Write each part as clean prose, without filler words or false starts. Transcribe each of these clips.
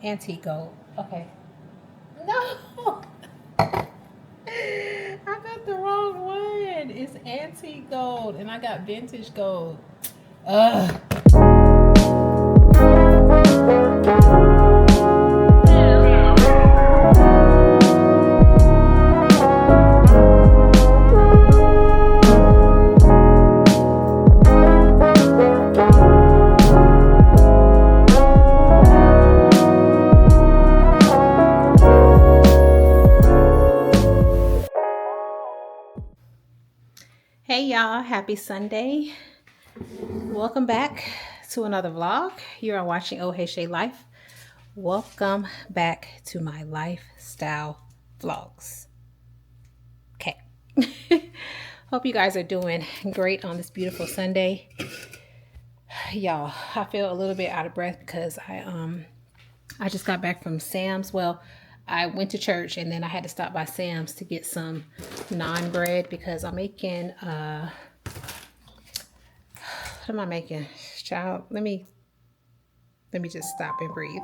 Antique gold. Okay. No! I got the wrong one. It's antique gold, and I got vintage gold. Ugh. Hey y'all, happy Sunday. Welcome back to another vlog. You are watching Ohheyshaylife. Welcome back to my lifestyle vlogs. Okay. Hope you guys are doing great on this beautiful Sunday. Y'all, I feel a little bit out of breath because I just got back from Sam's. Well, I went to church and then I had to stop by Sam's to get some naan bread because I'm making what am I making? Child, let me just stop and breathe.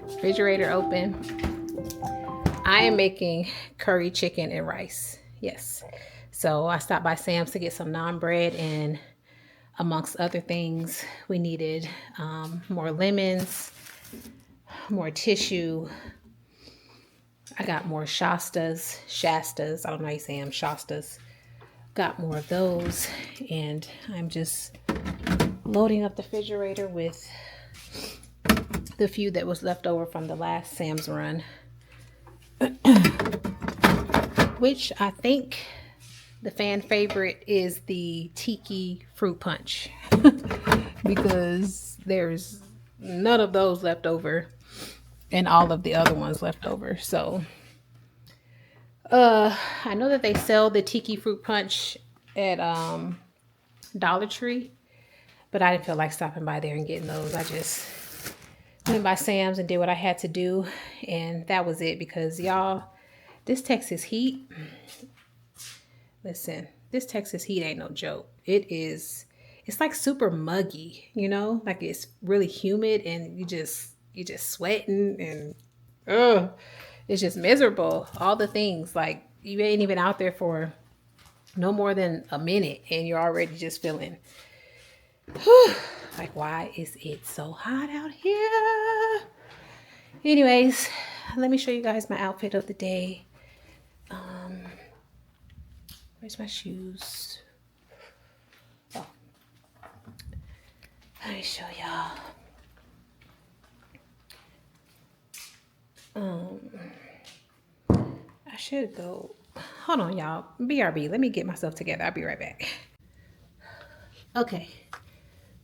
Refrigerator open. I am making curry chicken and rice. Yes. So I stopped by Sam's to get some naan bread, and amongst other things, we needed more lemons, more tissue. I got more Shastas. I don't know how you say them, Shastas. Got more of those, and I'm just loading up the refrigerator with the few that was left over from the last Sam's run, which I think the fan favorite is the tiki fruit punch because there's none of those left over and all of the other ones left over. So I know that they sell the tiki fruit punch at Dollar Tree, but I didn't feel like stopping by there and getting those. I just went by Sam's and did what I had to do, and that was it. Because y'all, this Texas heat, listen, this Texas heat ain't no joke. It's like super muggy, you know, like it's really humid and you just sweating and it's just miserable. All the things, like you ain't even out there for no more than a minute and you're already just feeling like, why is it so hot out here? Anyways, let me show you guys my outfit of the day. Where's my shoes? Oh, let me show y'all. I should go. Hold on, y'all. BRB. Let me get myself together. I'll be right back. Okay.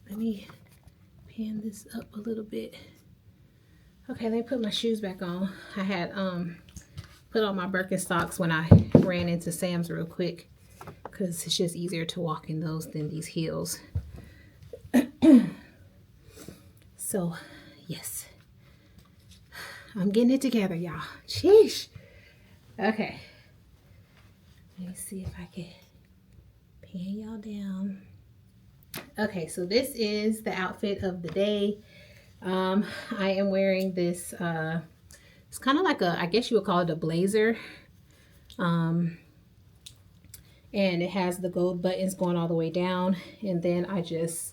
Let me pan this up a little bit. Okay, let me put my shoes back on. I had put on my Birkenstocks when I ran into Sam's real quick because it's just easier to walk in those than these heels. So, yes. I'm getting it together, y'all. Sheesh. Okay. Let me see if I can pan y'all down. Okay, so this is the outfit of the day. I am wearing this, it's kind of like a, I guess you would call it a blazer. And it has the gold buttons going all the way down. And then I just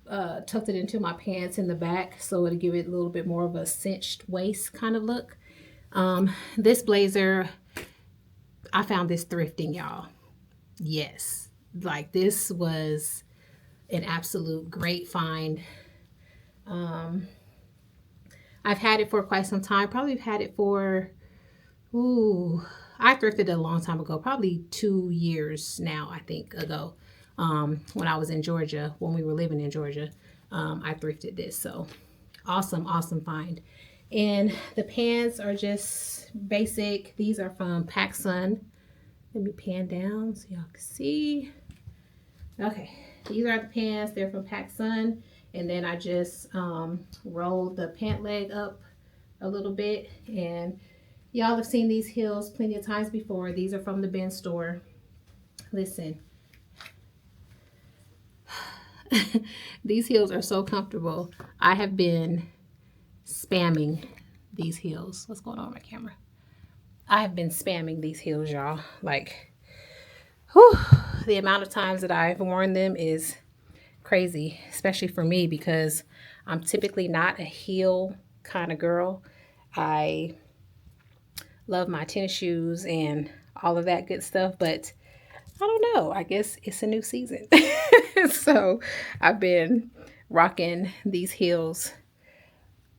tucked it into my pants in the back so it'll give it a little bit more of a cinched waist kind of look. This blazer, I found this thrifting, y'all. Yes, like this was an absolute great find. I've had it for quite some time. Probably had it for, I thrifted it a long time ago, probably 2 years now, I think, ago. When I was in Georgia, when we were living in Georgia, I thrifted this. So awesome find. And the pants are just basic. These are from PacSun. Let me pan down so y'all can see. Okay, these are the pants. They're from PacSun. And then I just rolled the pant leg up a little bit. And y'all have seen these heels plenty of times before. These are from the Ben store. Listen. These heels are so comfortable. I have been spamming these heels. What's going on with my camera? I have been spamming these heels, y'all. Like, whew, the amount of times that I've worn them is crazy, especially for me because I'm typically not a heel kind of girl. I love my tennis shoes and all of that good stuff, but I don't know. I guess it's a new season. So I've been rocking these heels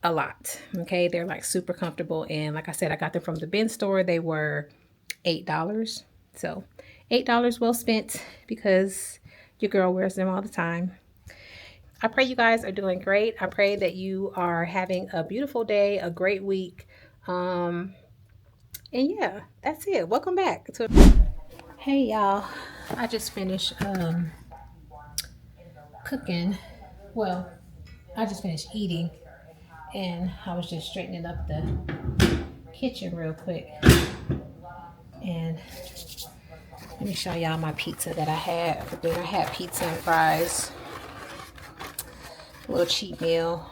a lot. Okay. They're like super comfortable. And like I said, I got them from the bin store. They were $8. So $8 well spent because your girl wears them all the time. I pray you guys are doing great. I pray that you are having a beautiful day, a great week. And yeah, that's it. Welcome back to. Hey y'all, I just finished cooking. Well, I just finished eating and I was just straightening up the kitchen real quick. And let me show y'all my pizza that I had for dinner. I had pizza and fries, a little cheap meal.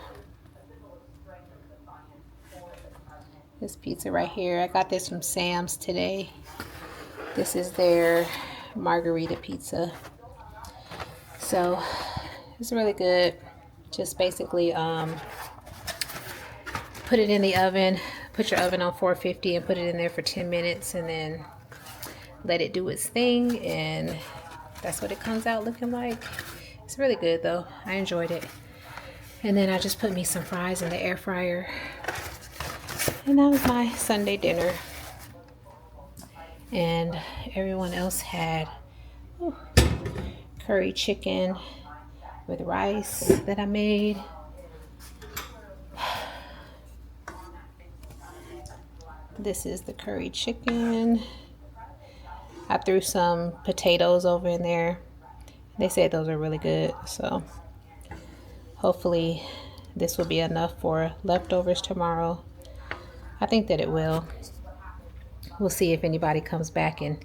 This pizza right here, I got this from Sam's today. This is their margarita pizza. So it's really good. Just basically put it in the oven, put your oven on 450 and put it in there for 10 minutes and then let it do its thing, and that's what it comes out looking like. It's really good though. I enjoyed it. And then I just put me some fries in the air fryer. And that was my Sunday dinner. And everyone else had curry chicken with rice that I made. This is the curry chicken. I threw some potatoes over in there. They said those are really good. So hopefully this will be enough for leftovers tomorrow. I think that it will. We'll see if anybody comes back and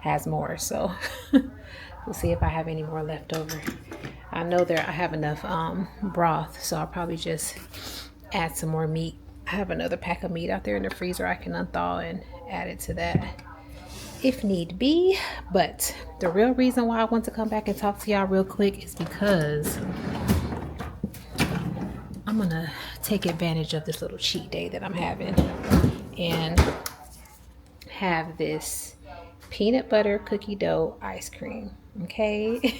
has more. So we'll see if I have any more left over. I know I have enough broth, so I'll probably just add some more meat. I have another pack of meat out there in the freezer I can unthaw and add it to that if need be. But the real reason why I want to come back and talk to y'all real quick is because I'm gonna take advantage of this little cheat day that I'm having and have this peanut butter cookie dough ice cream. Okay.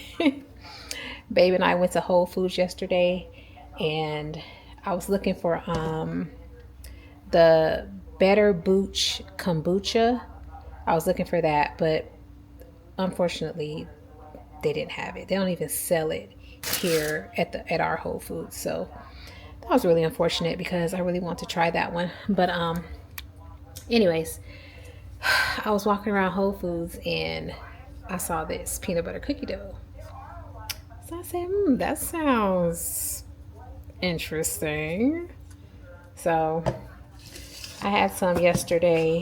Babe and I went to Whole Foods yesterday and I was looking for the Better Booch kombucha. I was looking for that, but unfortunately they didn't have it. They don't even sell it here at our Whole Foods. So that was really unfortunate because I really want to try that one. But anyways, I was walking around Whole Foods and I saw this peanut butter cookie dough. So I said, that sounds interesting. So I had some yesterday.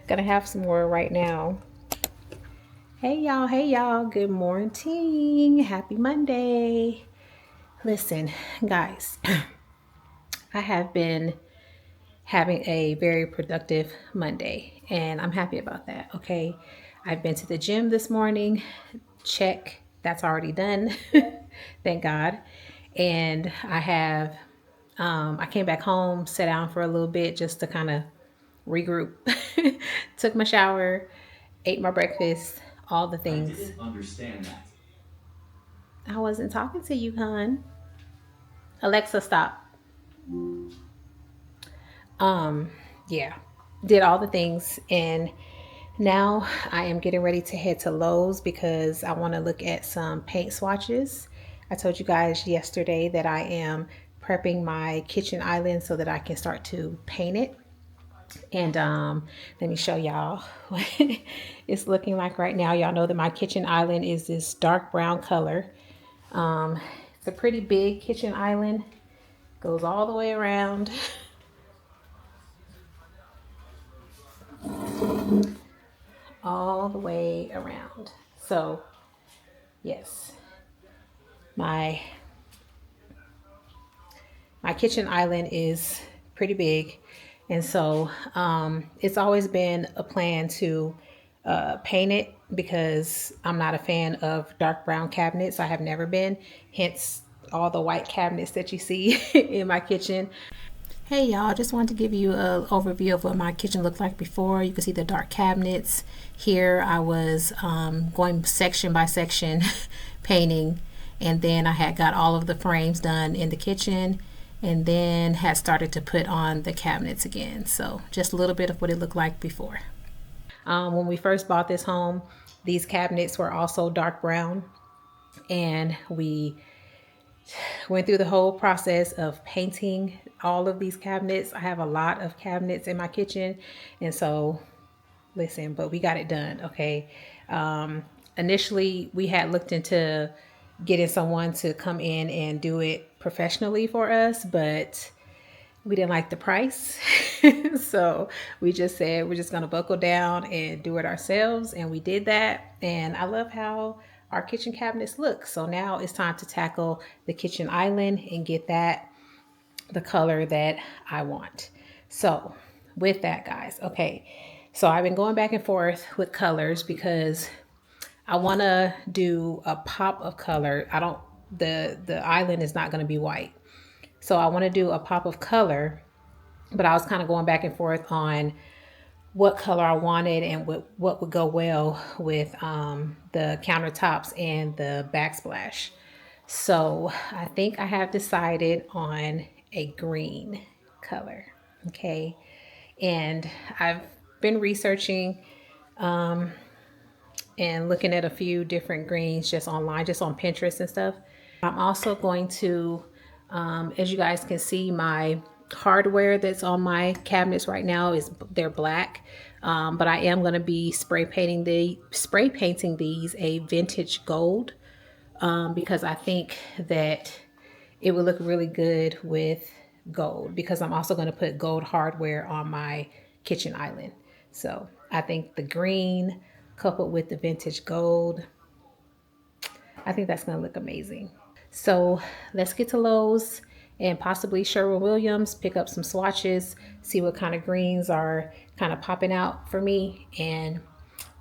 Gonna have some more right now. Hey y'all, good morning. Happy Monday. Listen, guys, I have been having a very productive Monday and I'm happy about that. Okay. I've been to the gym this morning. Check. That's already done. Thank God. And I have, I came back home, sat down for a little bit just to kind of regroup. Took my shower, ate my breakfast, all the things. I didn't understand that. I wasn't talking to you, hon. Alexa, stop. Yeah, did all the things and now I am getting ready to head to Lowe's because I want to look at some paint swatches. I told you guys yesterday that I am prepping my kitchen island so that I can start to paint it. And let me show y'all what it's looking like right now. Y'all know that my kitchen island is this dark brown color. It's a pretty big kitchen island. Goes all the way around. All the way around. So yes, my kitchen island is pretty big. And so it's always been a plan to paint it because I'm not a fan of dark brown cabinets. I have never been, hence all the white cabinets that you see in my kitchen. Hey y'all, just wanted to give you an overview of what my kitchen looked like before. You can see the dark cabinets. Here I was going section by section painting, and then I had got all of the frames done in the kitchen and then had started to put on the cabinets again. So just a little bit of what it looked like before. When we first bought this home, these cabinets were also dark brown, and we went through the whole process of painting all of these cabinets. I have a lot of cabinets in my kitchen, and so listen, but we got it done. Okay. Initially we had looked into getting someone to come in and do it professionally for us, but we didn't like the price. So we just said we're just going to buckle down and do it ourselves, and we did that. And I love how our kitchen cabinets look. So now it's time to tackle the kitchen island and get that the color that I want. So with that, guys, okay, so I've been going back and forth with colors because I want to do a pop of color. The island is not going to be white, so I want to do a pop of color, but I was kind of going back and forth on what color I wanted and what would go well with the countertops and the backsplash. So I think I have decided on a green color. Okay. And I've been researching and looking at a few different greens just online, just on Pinterest and stuff. I'm also going to, as you guys can see, my hardware that's on my cabinets right now they're black, but I am going to be spray painting these a vintage gold, because I think that it would look really good with gold, because I'm also going to put gold hardware on my kitchen island. So I think the green coupled with the vintage gold, I think that's going to look amazing. So let's get to Lowe's and possibly Sherwin-Williams, pick up some swatches, see what kind of greens are kind of popping out for me, and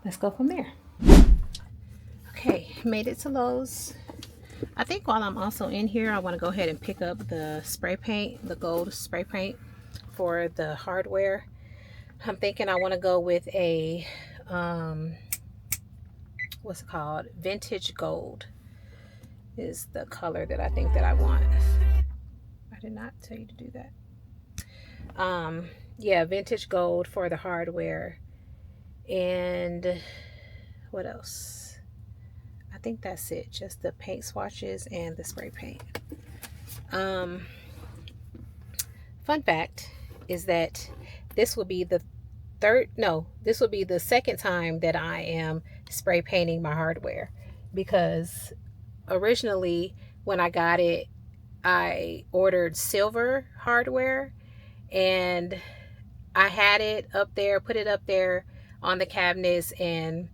let's go from there. Okay, made it to Lowe's. I think while I'm also in here, I want to go ahead and pick up the spray paint, the gold spray paint for the hardware. I'm thinking I want to go with a, what's it called? Vintage gold is the color that I think that I want. I did not tell you to do that. Yeah, vintage gold for the hardware. And what else? I think that's it. Just the paint swatches and the spray paint. Fun fact is that this will be the second time that I am spray painting my hardware, because originally when I got it, I ordered silver hardware, and I had it up there, put it up there on the cabinets, and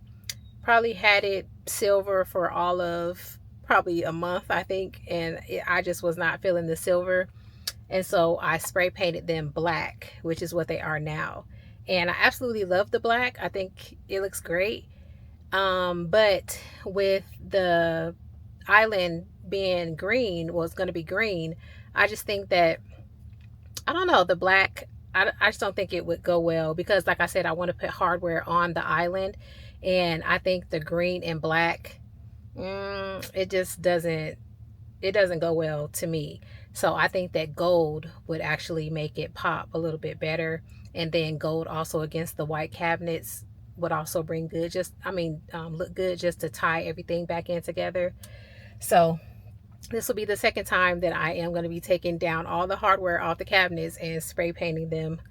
probably had it silver for all of probably a month, I think, and I just was not feeling the silver, and so I spray painted them black, which is what they are now, and I absolutely love the black. I think it looks great, but with the island being green, well, it's going to be green, I just think that, I don't know, the black, I just don't think it would go well, because like I said, I want to put hardware on the island, and I think the green and black, it just doesn't go well to me. So I think that gold would actually make it pop a little bit better, and then gold also against the white cabinets would also bring good, look good, just to tie everything back in together. So this will be the second time that I am going to be taking down all the hardware off the cabinets and spray painting them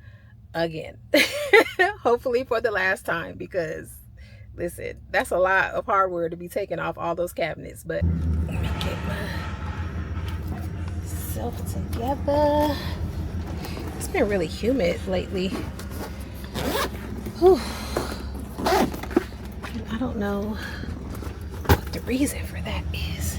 again. Hopefully for the last time, because listen, that's a lot of hardware to be taken off all those cabinets. But let me get myself together. It's been really humid lately. Whew. And I don't know what the reason for that is.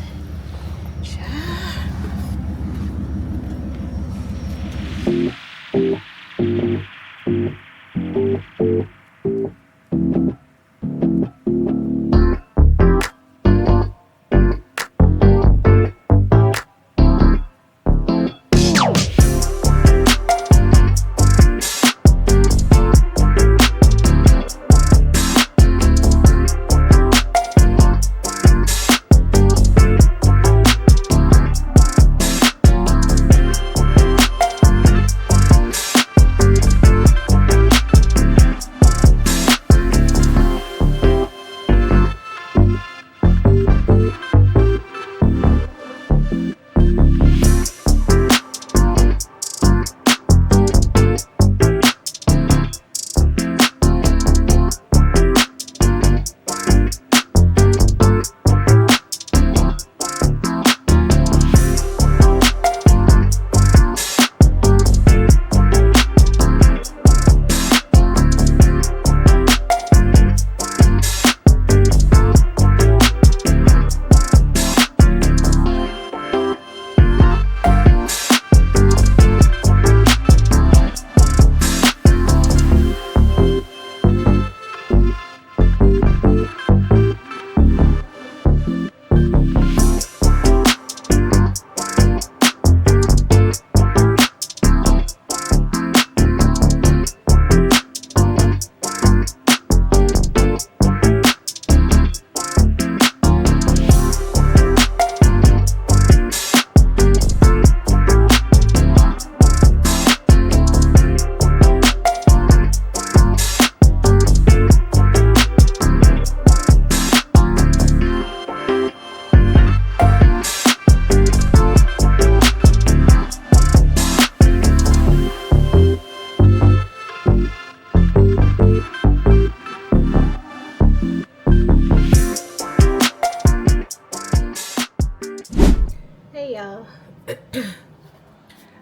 y'all.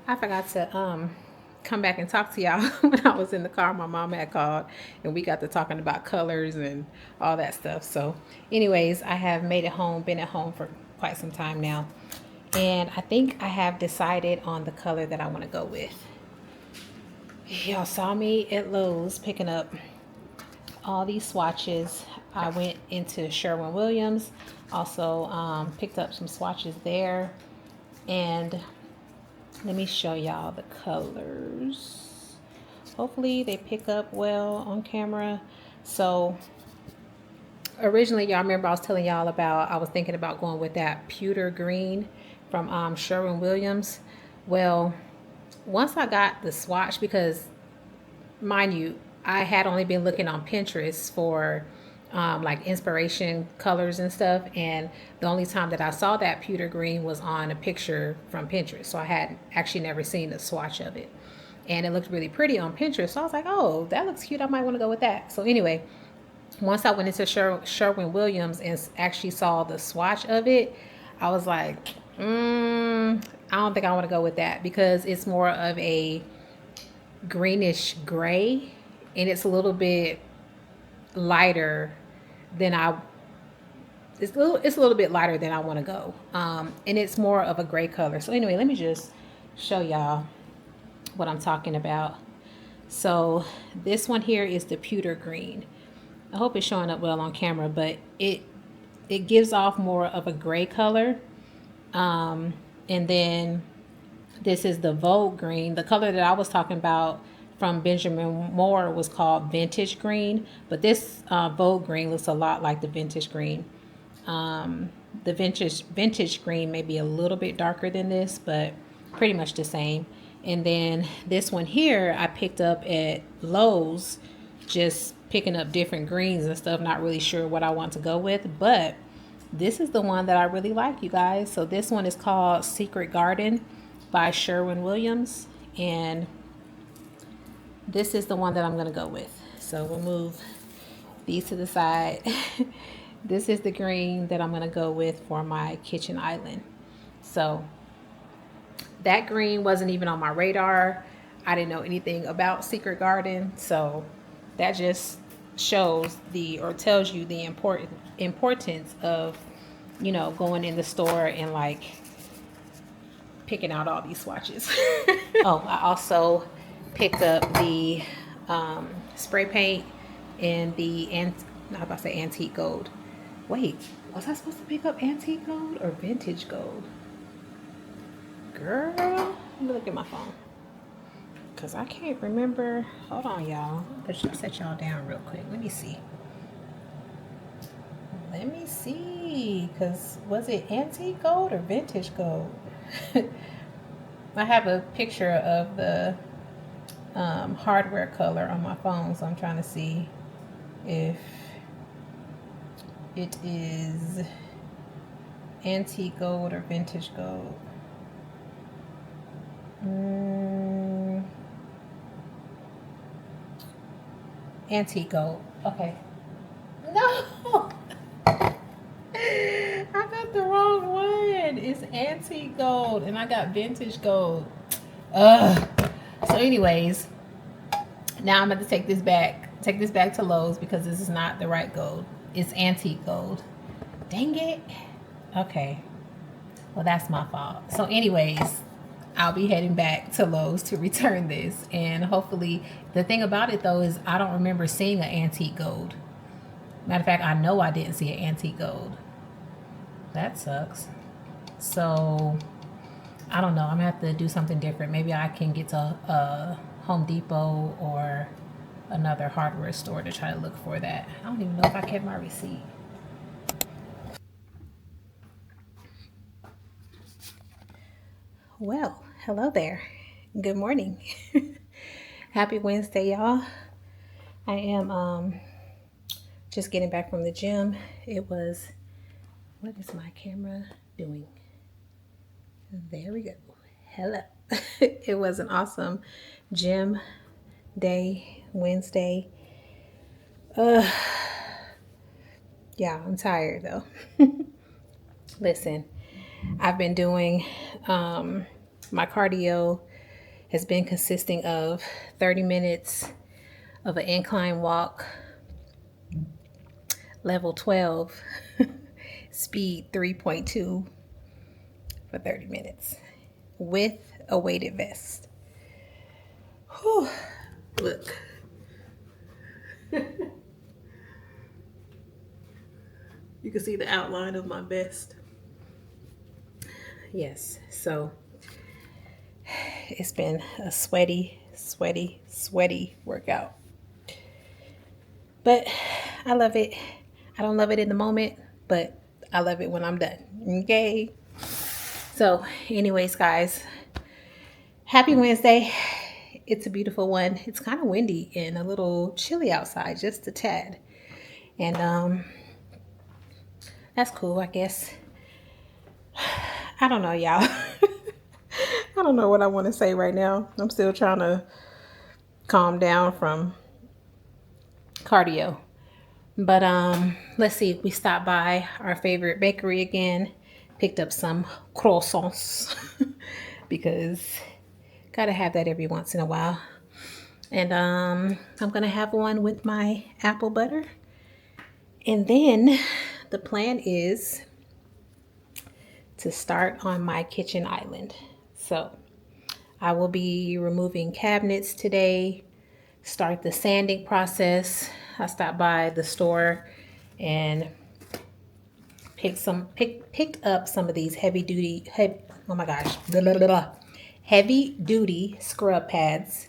I forgot to come back and talk to y'all when I was in the car. My mom had called and we got to talking about colors and all that stuff. So anyways, I have made it home, been at home for quite some time now. And I think I have decided on the color that I want to go with. Y'all saw me at Lowe's picking up all these swatches. I went into Sherwin-Williams, also picked up some swatches there. And let me show y'all the colors. Hopefully they pick up well on camera. So originally, y'all remember I was telling y'all about, I was thinking about going with that pewter green from Sherwin-Williams. Well, once I got the swatch, because mind you, I had only been looking on Pinterest for like inspiration colors and stuff, and the only time that I saw that pewter green was on a picture from Pinterest. So I had actually never seen a swatch of it, and it looked really pretty on Pinterest. So I was like, oh, that looks cute, I might want to go with that. So anyway, once I went into Sherwin-Williams and actually saw the swatch of it, I was like, I don't think I want to go with that, because it's more of a greenish gray, and it's a little bit lighter than it's a little bit lighter than I want to go. And it's more of a gray color. So anyway, let me just show y'all what I'm talking about. So this one here is the pewter green. I hope it's showing up well on camera, but it gives off more of a gray color. And then this is the Vogue green. The color that I was talking about from Benjamin Moore was called vintage green, but this Vogue green looks a lot like the vintage green. The vintage green may be a little bit darker than this, but pretty much the same. And then this one here I picked up at Lowe's, just picking up different greens and stuff, not really sure what I want to go with, but this is the one that I really like, you guys. So this one is called Secret Garden by Sherwin-Williams, and this is the one that I'm going to go with. So we'll move these to the side. This is the green that I'm going to go with for my kitchen island. So that green wasn't even on my radar. I didn't know anything about Secret Garden, so that just shows or tells you the importance of, you know, going in the store and like picking out all these swatches. Oh, I also picked up the spray paint in the I was about to say antique gold. Wait, was I supposed to pick up antique gold or vintage gold? Girl, let me look at my phone, because I can't remember. Hold on, y'all. Let's just set y'all down real quick. Let me see. Because was it antique gold or vintage gold? I have a picture of the hardware color on my phone, so I'm trying to see if it is antique gold or vintage gold. Antique gold. Okay. No! I got the wrong one. It's antique gold and I got vintage gold. Ugh. So anyways, now I'm going to take this back to Lowe's, because this is not the right gold. It's antique gold. Dang it. Okay. Well, that's my fault. So anyways, I'll be heading back to Lowe's to return this. And hopefully, the thing about it though is I don't remember seeing an antique gold. Matter of fact, I know I didn't see an antique gold. That sucks. So I don't know. I'm gonna have to do something different. Maybe I can get to a Home Depot or another hardware store to try to look for that. I don't even know if I kept my receipt. Well, hello there. Good morning. Happy Wednesday, y'all. I am just getting back from the gym. It was, what is my camera doing? There we go. Hello. It was an awesome gym day, Wednesday. Yeah, I'm tired though. Listen, I've been doing, my cardio has been consisting of 30 minutes of an incline walk, level 12, speed 3.2 for 30 minutes with a weighted vest. Whew. Look. You can see the outline of my vest. Yes, so it's been a sweaty workout. But I love it. I don't love it in the moment, but I love it when I'm done. Okay? So, anyways, guys, happy Wednesday. It's a beautiful one. It's kind of windy and a little chilly outside, just a tad. And that's cool, I guess. I don't know, y'all. I don't know what I want to say right now. I'm still trying to calm down from cardio. But let's see. We stopped by our favorite bakery again. Picked up some croissants because gotta have that every once in a while. And I'm gonna have one with my apple butter. And then the plan is to start on my kitchen island. So I will be removing cabinets today, start the sanding process. I stopped by the store and picked up some of these heavy duty scrub pads.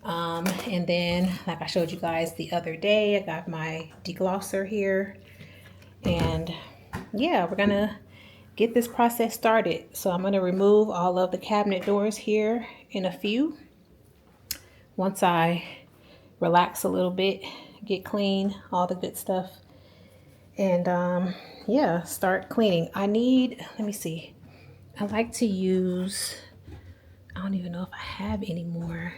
And then, like I showed you guys the other day, I got my deglosser here. And yeah, we're gonna get this process started. So I'm gonna remove all of the cabinet doors here in a few. Once I relax a little bit, get clean, all the good stuff. And yeah, start cleaning. Let me see. I like to use, I don't even know if I have any more.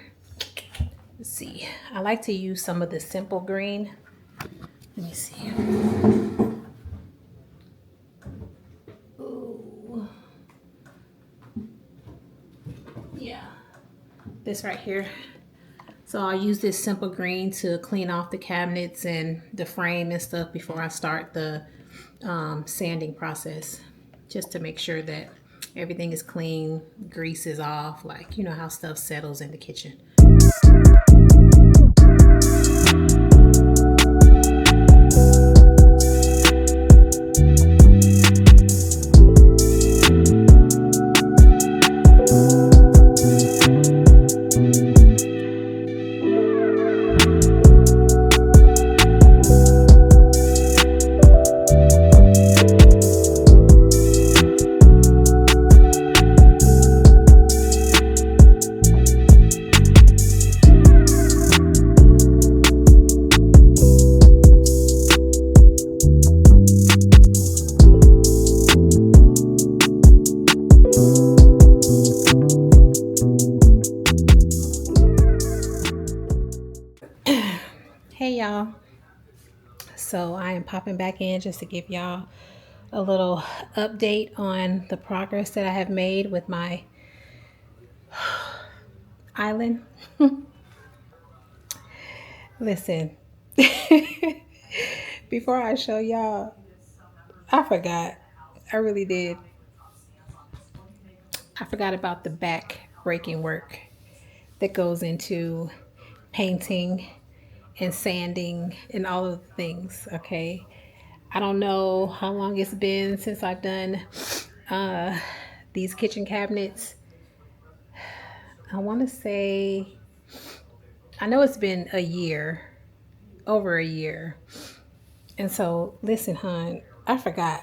Let's see. I like to use some of the simple green. Let me see. Ooh. Yeah. This right here. So I'll use this simple green to clean off the cabinets and the frame and stuff before I start the sanding process, just to make sure that everything is clean, grease is off, like you know how stuff settles in the kitchen. Hey y'all, so I am popping back in just to give y'all a little update on the progress that I have made with my island. Listen, before I show y'all, I forgot. I really did. I forgot about the back breaking work that goes into painting and sanding and all of the things, okay? I don't know how long it's been since I've done these kitchen cabinets. I want to say, I know it's been a year, over a year. And so, listen, hon, I forgot.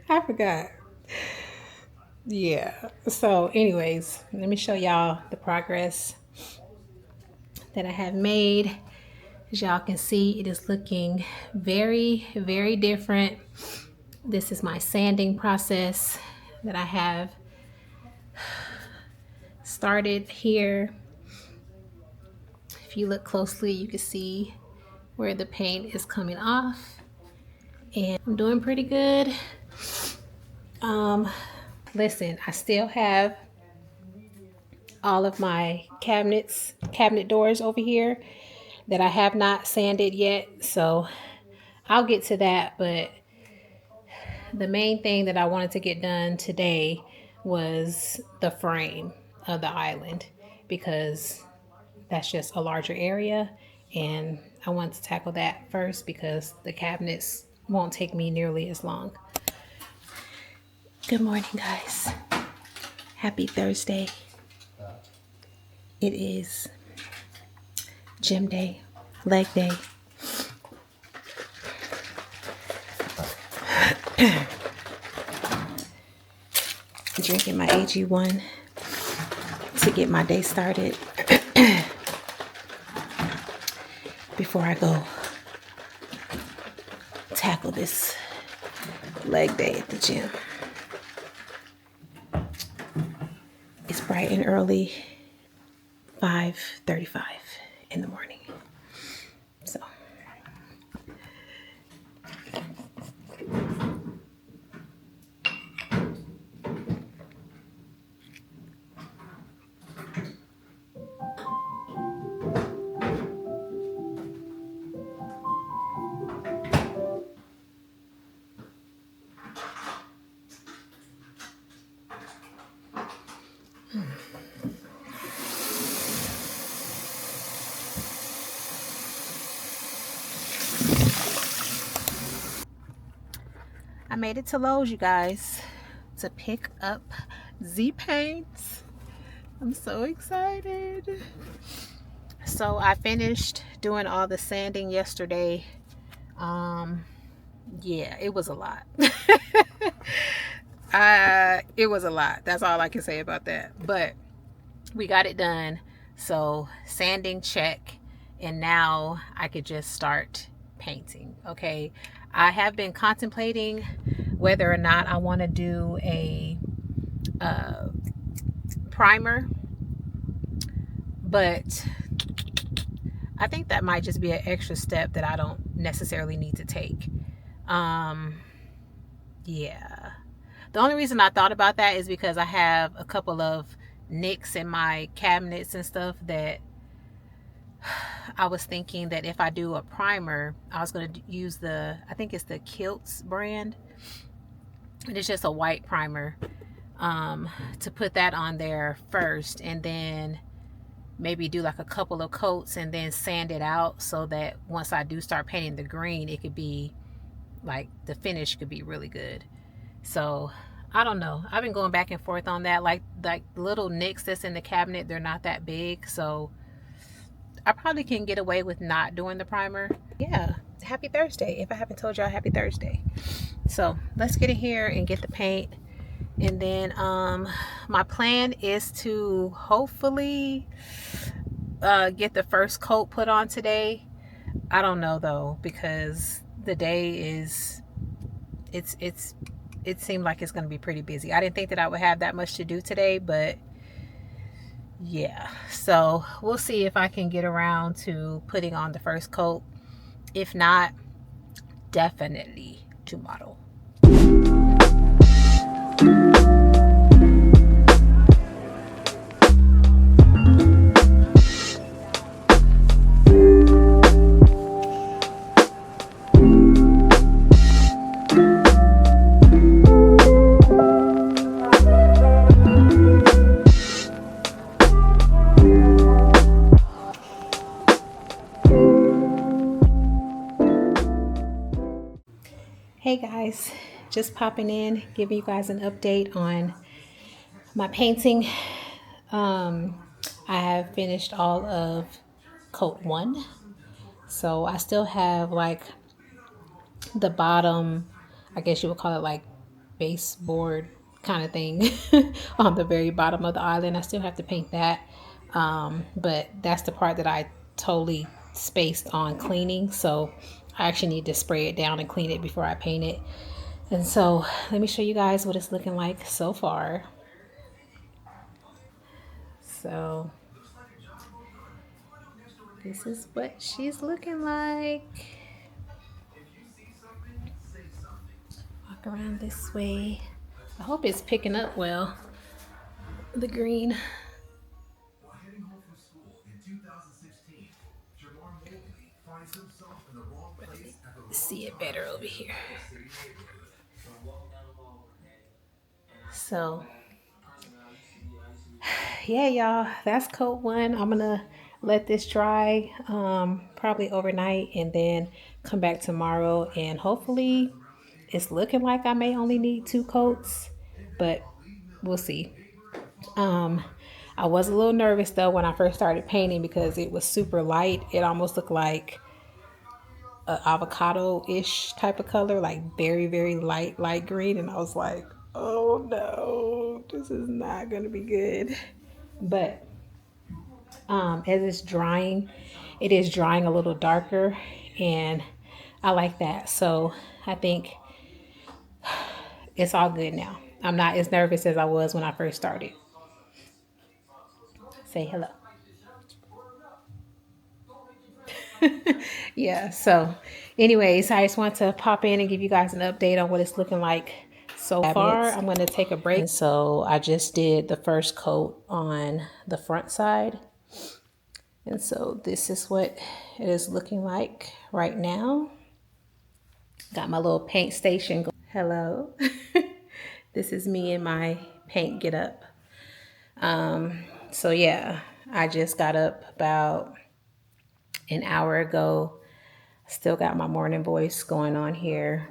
I forgot. Yeah. So, anyways, let me show y'all the progress that I have made. As y'all can see, it is looking very, very different. This is my sanding process that I have started here. If you look closely, you can see where the paint is coming off. And I'm doing pretty good. Um, Listen, I still have all of my cabinet doors over here that I have not sanded yet. So I'll get to that. But the main thing that I wanted to get done today was the frame of the island because that's just a larger area. And I wanted to tackle that first because the cabinets won't take me nearly as long. Good morning, guys. Happy Thursday. It is gym day, leg day. Drinking my AG1 to get my day started before I go tackle this leg day at the gym. It's bright and early, 5:35 in the morning. So I made it to Lowe's, you guys, to pick up Z paints. I'm so excited. So I finished doing all the sanding yesterday. Yeah, it was a lot. It was a lot. That's all I can say about that. But we got it done. So sanding check, and now I could just start painting. Okay, I have been contemplating whether or not I want to do a primer, but I think that might just be an extra step that I don't necessarily need to take. Yeah, the only reason I thought about that is because I have a couple of nicks in my cabinets and stuff that I was thinking that if I do a primer, I was going to use I think it's the Kilts brand. And it's just a white primer, to put that on there first, and then maybe do like a couple of coats and then sand it out so that once I do start painting the green, it could be like the finish could be really good. So I don't know. I've been going back and forth on that. Like little nicks that's in the cabinet, they're not that big, so I probably can get away with not doing the primer. Yeah, happy Thursday. If I haven't told y'all, happy Thursday. So let's get in here and get the paint. And then my plan is to hopefully get the first coat put on today. I don't know though, because the day is it seemed like it's going to be pretty busy. I didn't think that I would have that much to do today, but yeah, so we'll see if I can get around to putting on the first coat. If not, definitely tomorrow. Hey guys, just popping in, giving you guys an update on my painting. I have finished all of coat 1, so I still have like the bottom, I guess you would call it like baseboard kind of thing on the very bottom of the island. I still have to paint that, but that's the part that I totally spaced on cleaning, so I actually need to spray it down and clean it before I paint it. And so let me show you guys what it's looking like so far. So this is what she's looking like. Walk around this way. I hope it's picking up well, the green. See it better over here. So yeah, y'all, that's coat one. I'm gonna let this dry probably overnight and then come back tomorrow, and hopefully it's looking like I may only need 2 coats, but we'll see. um I was a little nervous though when I first started painting because it was super light. It almost looked like a avocado-ish type of color, like very, very light green, and I was like, oh no, this is not gonna be good. But as it's drying, it is drying a little darker, and I like that. So I think it's all good now. I'm not as nervous as I was when I first started. Say hello. Yeah, so anyways, I just want to pop in and give you guys an update on what it's looking like so far. I'm going to take a break. And so I just did the first coat on the front side. And so this is what it is looking like right now. Got my little paint station. Hello. This is me in my paint get up. So yeah, I just got up about an hour ago. Still got my morning voice going on here.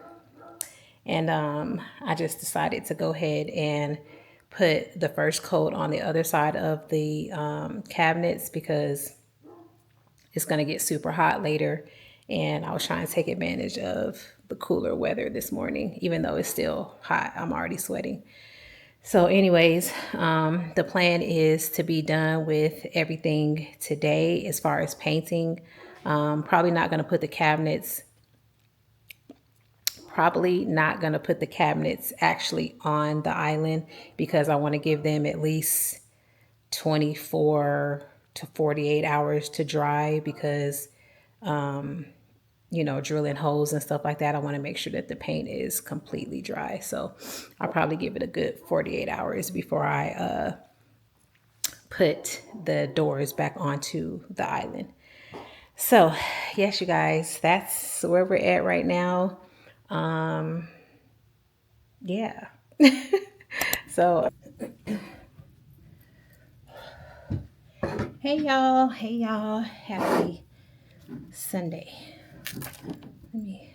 And I just decided to go ahead and put the first coat on the other side of the cabinets because it's going to get super hot later. And I was trying to take advantage of the cooler weather this morning, even though it's still hot. I'm already sweating. So anyways, the plan is to be done with everything today as far as painting. Probably not going to put the cabinets actually on the island because I want to give them at least 24 to 48 hours to dry because, you know, drilling holes and stuff like that. I want to make sure that the paint is completely dry. So I'll probably give it a good 48 hours before I put the doors back onto the island. So yes, you guys, that's where we're at right now. Yeah. So hey y'all, happy Sunday. Let me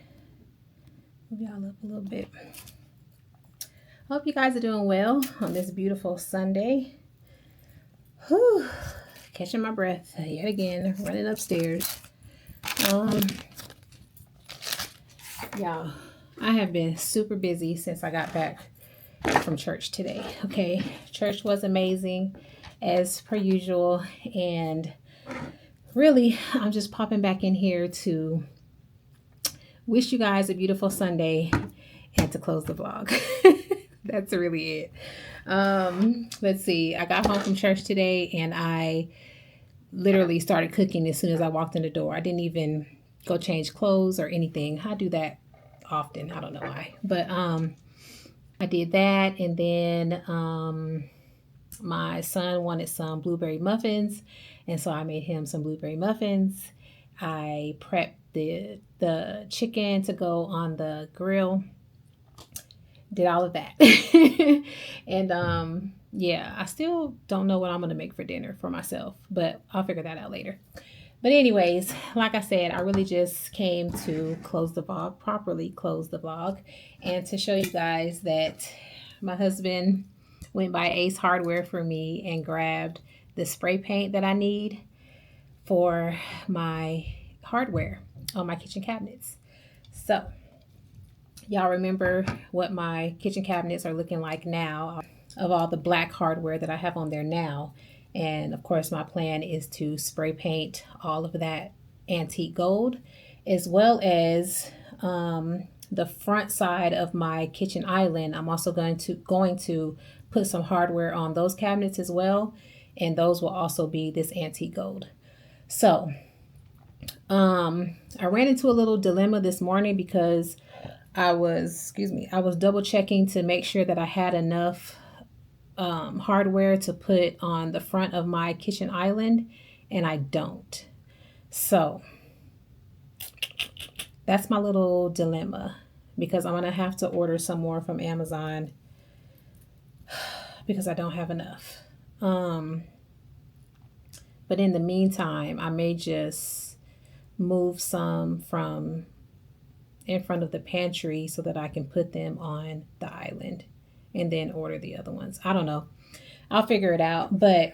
move y'all up a little bit. Hope you guys are doing well on this beautiful Sunday. Whew, catching my breath yet again, running upstairs. Y'all, I have been super busy since I got back from church today. Okay, church was amazing as per usual, and really I'm just popping back in here to wish you guys a beautiful Sunday and to close the vlog. That's really it. Let's see, I got home from church today and I literally started cooking as soon as I walked in the door. I didn't even go change clothes or anything. I do that often, I don't know why, but I did that, and then my son wanted some blueberry muffins, and so I made him some blueberry muffins. I prepped the chicken to go on the grill. Did all of that. And yeah, I still don't know what I'm gonna make for dinner for myself, but I'll figure that out later. But anyways, like I said, I really just came to close the vlog, properly close the vlog, and to show you guys that my husband went by Ace Hardware for me and grabbed the spray paint that I need for my hardware on my kitchen cabinets. So y'all remember what my kitchen cabinets are looking like now of all the black hardware that I have on there now. And of course, my plan is to spray paint all of that antique gold, as well as the front side of my kitchen island. I'm also going to put some hardware on those cabinets as well, and those will also be this antique gold. So I ran into a little dilemma this morning because I was double checking to make sure that I had enough hardware to put on the front of my kitchen island, and I don't. So that's my little dilemma, because I'm gonna have to order some more from Amazon because I don't have enough. Um, but in the meantime, I may just move some from in front of the pantry so that I can put them on the island and then order the other ones. I don't know. I'll figure it out. But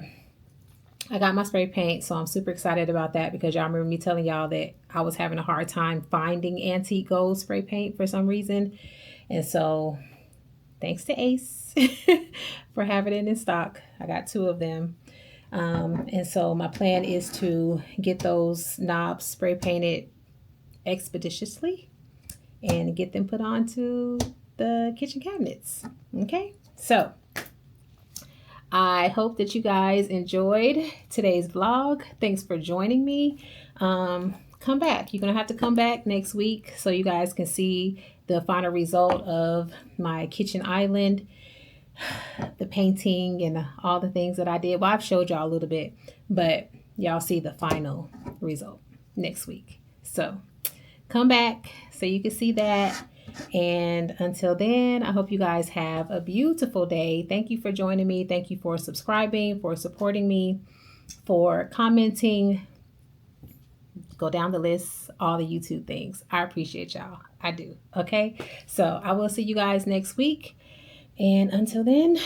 I got my spray paint, so I'm super excited about that, because y'all remember me telling y'all that I was having a hard time finding antique gold spray paint for some reason. And so thanks to Ace for having it in stock. I got 2 of them. And so my plan is to get those knobs spray painted expeditiously and get them put onto the kitchen cabinets. Okay, so I hope that you guys enjoyed today's vlog. Thanks for joining me. Come back. You're gonna have to come back next week so you guys can see the final result of my kitchen island, the painting, and all the things that I did. Well, I've showed y'all a little bit, but y'all see the final result next week. So come back so you can see that. And until then, I hope you guys have a beautiful day. Thank you for joining me. Thank you for subscribing, for supporting me, for commenting. Go down the list, all the YouTube things. I appreciate y'all. I do. Okay. So I will see you guys next week. And until then,